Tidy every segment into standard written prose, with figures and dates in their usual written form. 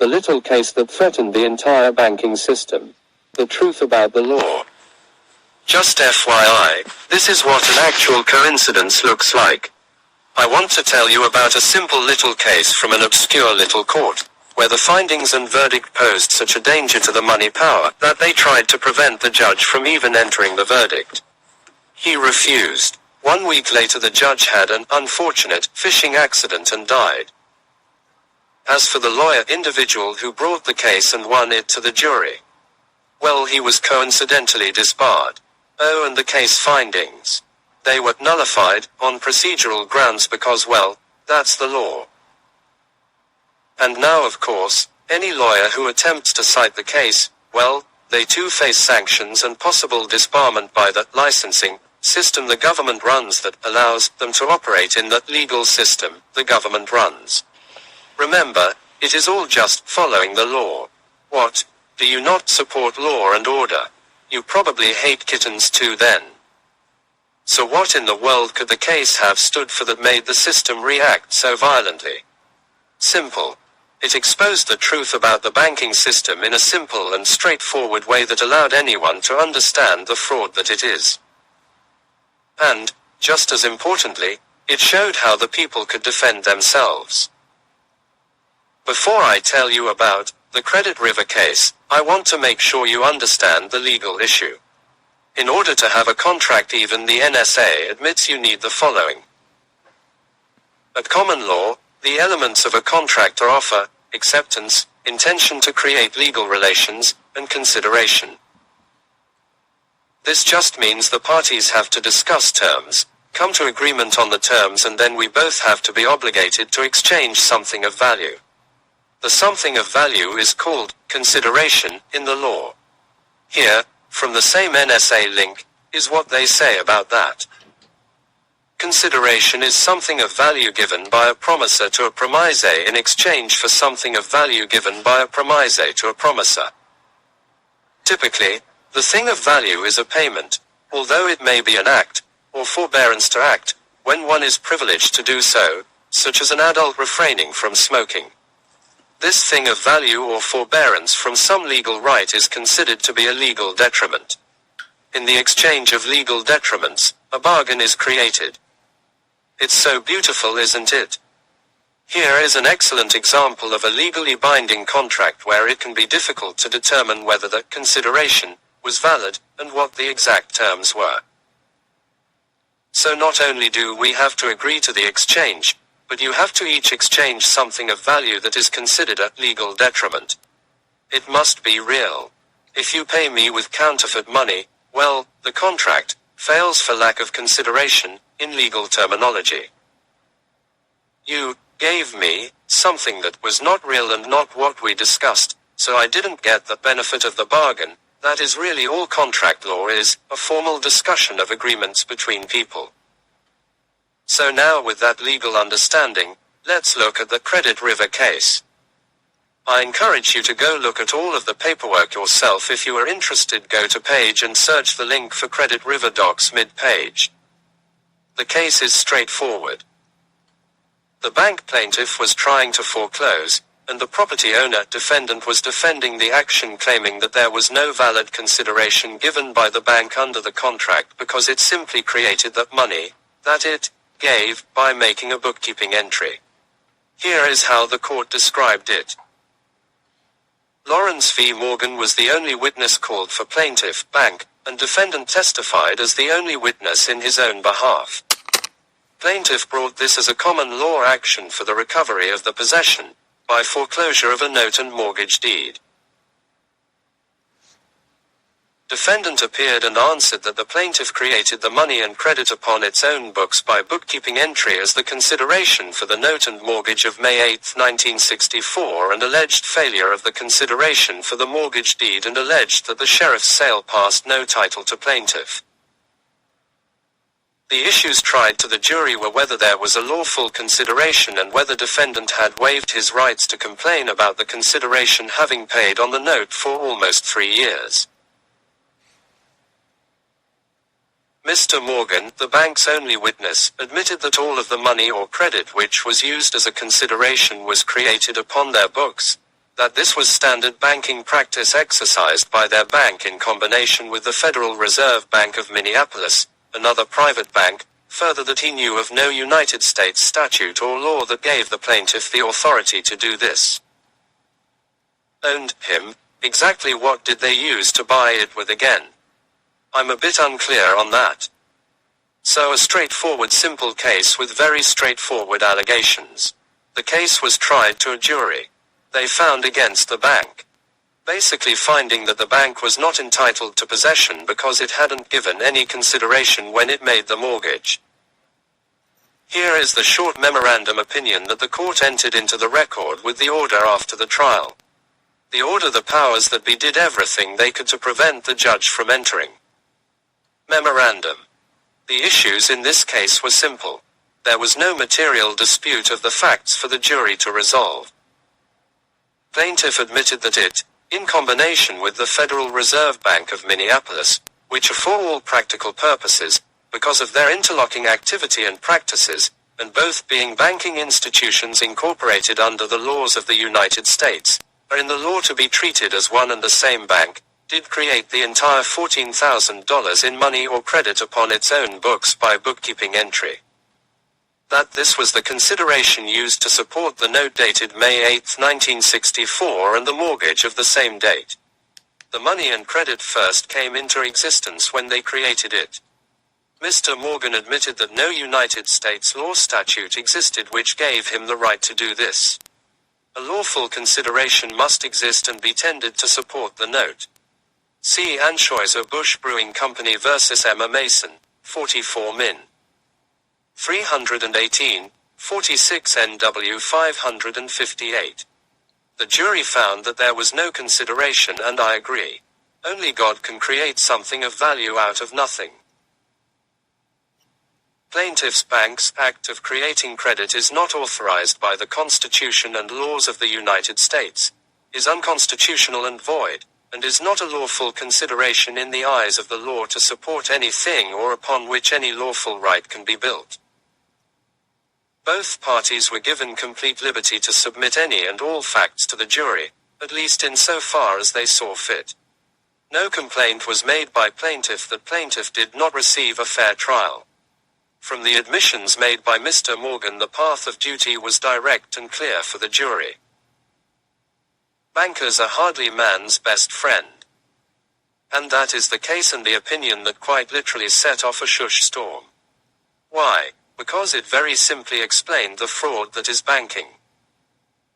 The little case that threatened the entire banking system. The truth about the law. Just FYI, this is what an actual coincidence looks like. I want to tell you about a simple little case from an obscure little court, where the findings and verdict posed such a danger to the money power that they tried to prevent the judge from even entering the verdict. He refused. 1 week later the judge had an unfortunate fishing accident and died. As for the lawyer individual who brought the case and won it to the jury, well, he was coincidentally disbarred. Oh, and the case findings. They were nullified on procedural grounds because, well, that's the law. And now, of course, any lawyer who attempts to cite the case, well, they too face sanctions and possible disbarment by the licensing system the government runs that allows them to operate in that legal system the government runs. Remember, it is all just following the law. What? Do you not support law and order? You probably hate kittens too then. So what in the world could the case have stood for that made the system react so violently? Simple. It exposed the truth about the banking system in a simple and straightforward way that allowed anyone to understand the fraud that it is. And, just as importantly, it showed how the people could defend themselves. Before I tell you about the Credit River case, I want to make sure you understand the legal issue. In order to have a contract, even the NSA admits you need the following. At common law, the elements of a contract are offer, acceptance, intention to create legal relations, and consideration. This just means the parties have to discuss terms, come to agreement on the terms, and then we both have to be obligated to exchange something of value. The something of value is called consideration in the law. Here, from the same NSA link, is what they say about that. Consideration is something of value given by a promisor to a promisee in exchange for something of value given by a promisee to a promisor. Typically, the thing of value is a payment, although it may be an act, or forbearance to act, when one is privileged to do so, such as an adult refraining from smoking. This thing of value or forbearance from some legal right is considered to be a legal detriment. In the exchange of legal detriments, a bargain is created. It's so beautiful, isn't it? Here is an excellent example of a legally binding contract where it can be difficult to determine whether the consideration was valid, and what the exact terms were. So not only do we have to agree to the exchange, but you have to each exchange something of value that is considered a legal detriment. It must be real. If you pay me with counterfeit money, well, the contract fails for lack of consideration, in legal terminology. You gave me something that was not real and not what we discussed, so I didn't get the benefit of the bargain. That is really all contract law is, a formal discussion of agreements between people. So now with that legal understanding, let's look at the Credit River case. I encourage you to go look at all of the paperwork yourself. If you are interested, go to page and search the link for Credit River docs mid-page. The case is straightforward. The bank plaintiff was trying to foreclose, and the property owner defendant was defending the action, claiming that there was no valid consideration given by the bank under the contract because it simply created that money that it gave by making a bookkeeping entry. Here is how the court described it. Lawrence v. Morgan was the only witness called for plaintiff, bank, and defendant testified as the only witness in his own behalf. Plaintiff brought this as a common law action for the recovery of the possession by foreclosure of a note and mortgage deed. Defendant appeared and answered that the plaintiff created the money and credit upon its own books by bookkeeping entry as the consideration for the note and mortgage of May 8, 1964, and alleged failure of the consideration for the mortgage deed, and alleged that the sheriff's sale passed no title to plaintiff. The issues tried to the jury were whether there was a lawful consideration and whether defendant had waived his rights to complain about the consideration, having paid on the note for almost 3 years. Mr. Morgan, the bank's only witness, admitted that all of the money or credit which was used as a consideration was created upon their books, that this was standard banking practice exercised by their bank in combination with the Federal Reserve Bank of Minneapolis, another private bank, further that he knew of no United States statute or law that gave the plaintiff the authority to do this. Owned him, exactly what did they use to buy it with again? I'm a bit unclear on that. So a straightforward simple case with very straightforward allegations. The case was tried to a jury. They found against the bank, basically finding that the bank was not entitled to possession because it hadn't given any consideration when it made the mortgage. Here is the short memorandum opinion that the court entered into the record with the order after the trial. The order the powers that be did everything they could to prevent the judge from entering. Memorandum. The issues in this case were simple. There was no material dispute of the facts for the jury to resolve. Plaintiff admitted that it, in combination with the Federal Reserve Bank of Minneapolis, which are for all practical purposes, because of their interlocking activity and practices, and both being banking institutions incorporated under the laws of the United States, are in the law to be treated as one and the same bank, did create the entire $14,000 in money or credit upon its own books by bookkeeping entry. That this was the consideration used to support the note dated May 8, 1964 and the mortgage of the same date. The money and credit first came into existence when they created it. Mr. Morgan admitted that no United States law statute existed which gave him the right to do this. A lawful consideration must exist and be tendered to support the note. See Anheuser-Busch Brewing Company vs. Emma Mason, 44 Min. 318, 46 NW 558. The jury found that there was no consideration and I agree. Only God can create something of value out of nothing. Plaintiff's Bank's act of creating credit is not authorized by the Constitution and laws of the United States, is unconstitutional and void, and is not a lawful consideration in the eyes of the law to support anything or upon which any lawful right can be built. Both parties were given complete liberty to submit any and all facts to the jury, at least in so far as they saw fit. No complaint was made by plaintiff that plaintiff did not receive a fair trial. From the admissions made by Mr. Morgan, the path of duty was direct and clear for the jury. Bankers are hardly man's best friend. And that is the case and the opinion that quite literally set off a shush storm. Why? Because it very simply explained the fraud that is banking.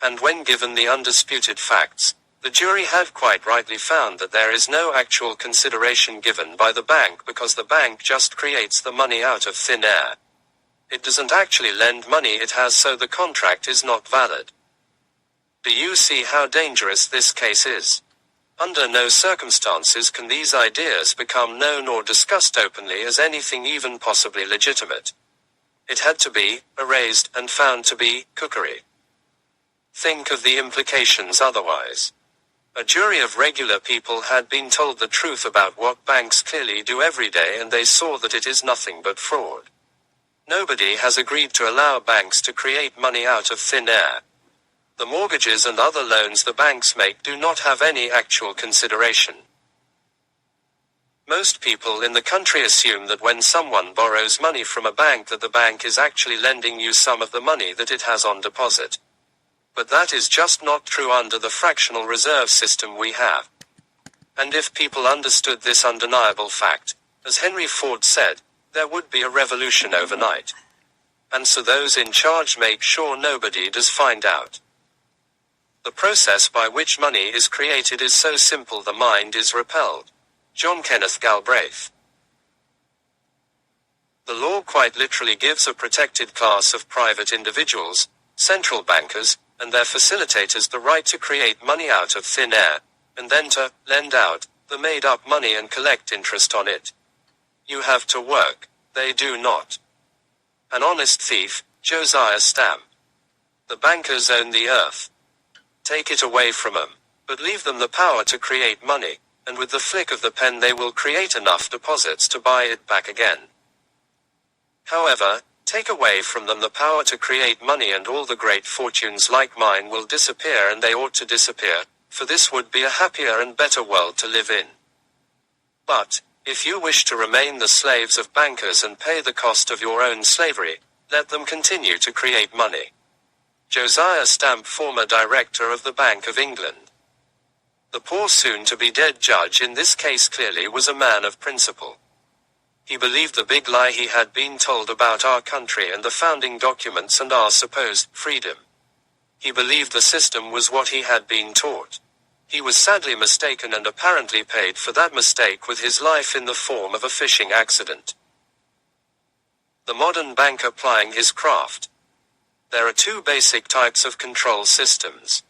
And when given the undisputed facts, the jury had quite rightly found that there is no actual consideration given by the bank because the bank just creates the money out of thin air. It doesn't actually lend money it has, so the contract is not valid. Do you see how dangerous this case is? Under no circumstances can these ideas become known or discussed openly as anything even possibly legitimate. It had to be erased and found to be cookery. Think of the implications otherwise. A jury of regular people had been told the truth about what banks clearly do every day, and they saw that it is nothing but fraud. Nobody has agreed to allow banks to create money out of thin air. The mortgages and other loans the banks make do not have any actual consideration. Most people in the country assume that when someone borrows money from a bank that the bank is actually lending you some of the money that it has on deposit. But that is just not true under the fractional reserve system we have. And if people understood this undeniable fact, as Henry Ford said, there would be a revolution overnight. And so those in charge make sure nobody does find out. The process by which money is created is so simple the mind is repelled. John Kenneth Galbraith. The law quite literally gives a protected class of private individuals, central bankers, and their facilitators the right to create money out of thin air, and then to lend out the made-up money and collect interest on it. You have to work, they do not. An honest thief, Josiah Stamp. The bankers own the earth. Take it away from them, but leave them the power to create money, and with the flick of the pen they will create enough deposits to buy it back again. However, Take away from them the power to create money and all the great fortunes like mine will disappear, and they ought to disappear, for this would be a happier and better world to live in. But, if you wish to remain the slaves of bankers and pay the cost of your own slavery, let them continue to create money. Josiah Stamp, former director of the Bank of England. The poor soon-to-be-dead judge in this case clearly was a man of principle. He believed the big lie he had been told about our country and the founding documents and our supposed freedom. He believed the system was what he had been taught. He was sadly mistaken and apparently paid for that mistake with his life in the form of a fishing accident. The modern banker plying his craft. There are two basic types of control systems.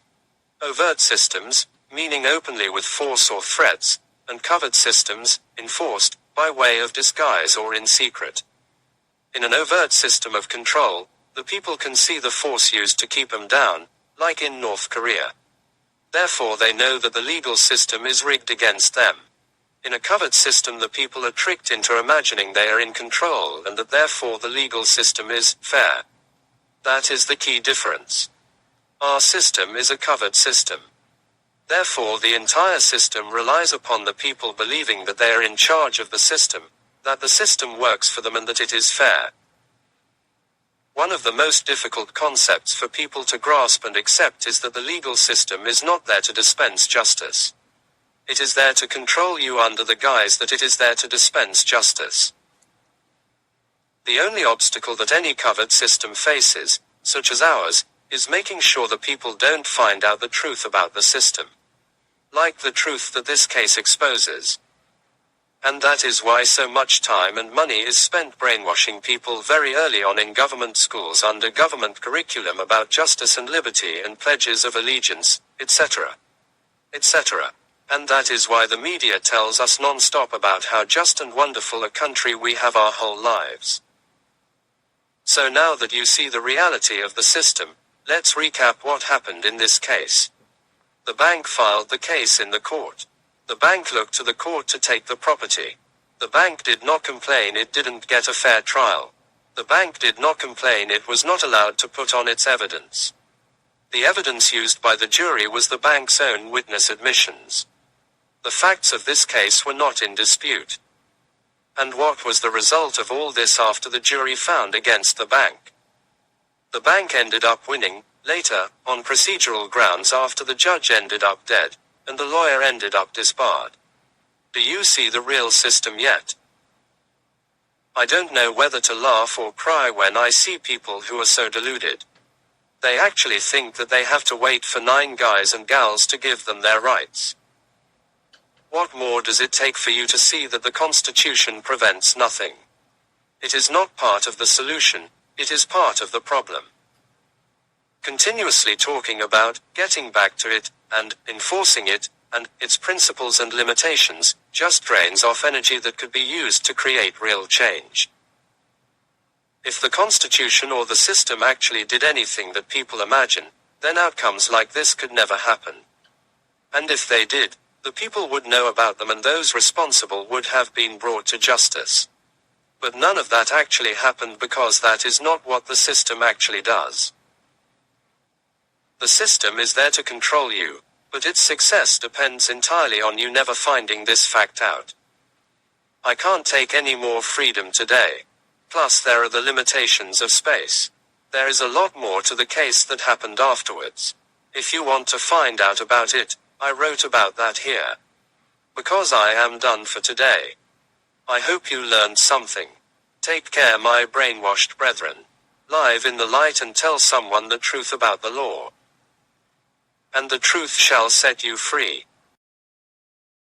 Overt systems, meaning openly with force or threats, and covert systems, enforced, by way of disguise or in secret. In an overt system of control, the people can see the force used to keep them down, like in North Korea. Therefore they know that the legal system is rigged against them. In a covert system the people are tricked into imagining they are in control and that therefore the legal system is fair. That is the key difference. Our system is a covert system. Therefore the entire system relies upon the people believing that they are in charge of the system, that the system works for them and that it is fair. One of the most difficult concepts for people to grasp and accept is that the legal system is not there to dispense justice. It is there to control you under the guise that it is there to dispense justice. The only obstacle that any covert system faces, such as ours, is making sure the people don't find out the truth about the system. Like the truth that this case exposes. And that is why so much time and money is spent brainwashing people very early on in government schools under government curriculum about justice and liberty and pledges of allegiance, etc. etc. And that is why the media tells us non-stop about how just and wonderful a country we have our whole lives. So now that you see the reality of the system, let's recap what happened in this case. The bank filed the case in the court. The bank looked to the court to take the property. The bank did not complain it didn't get a fair trial. The bank did not complain it was not allowed to put on its evidence. The evidence used by the jury was the bank's own witness admissions. The facts of this case were not in dispute. And what was the result of all this after the jury found against the bank? The bank ended up winning, later, on procedural grounds after the judge ended up dead, and the lawyer ended up disbarred. Do you see the real system yet? I don't know whether to laugh or cry when I see people who are so deluded. They actually think that they have to wait for 9 guys and gals to give them their rights. What more does it take for you to see that the Constitution prevents nothing? It is not part of the solution, it is part of the problem. Continuously talking about, getting back to it, and enforcing it, and its principles and limitations, just drains off energy that could be used to create real change. If the Constitution or the system actually did anything that people imagine, then outcomes like this could never happen. And if they did, the people would know about them and those responsible would have been brought to justice. But none of that actually happened because that is not what the system actually does. The system is there to control you, but its success depends entirely on you never finding this fact out. I can't take any more freedom today. Plus there are the limitations of space. There is a lot more to the case that happened afterwards. If you want to find out about it, I wrote about that here. Because I am done for today. I hope you learned something. Take care, my brainwashed brethren. Live in the light and tell someone the truth about the law. And the truth shall set you free.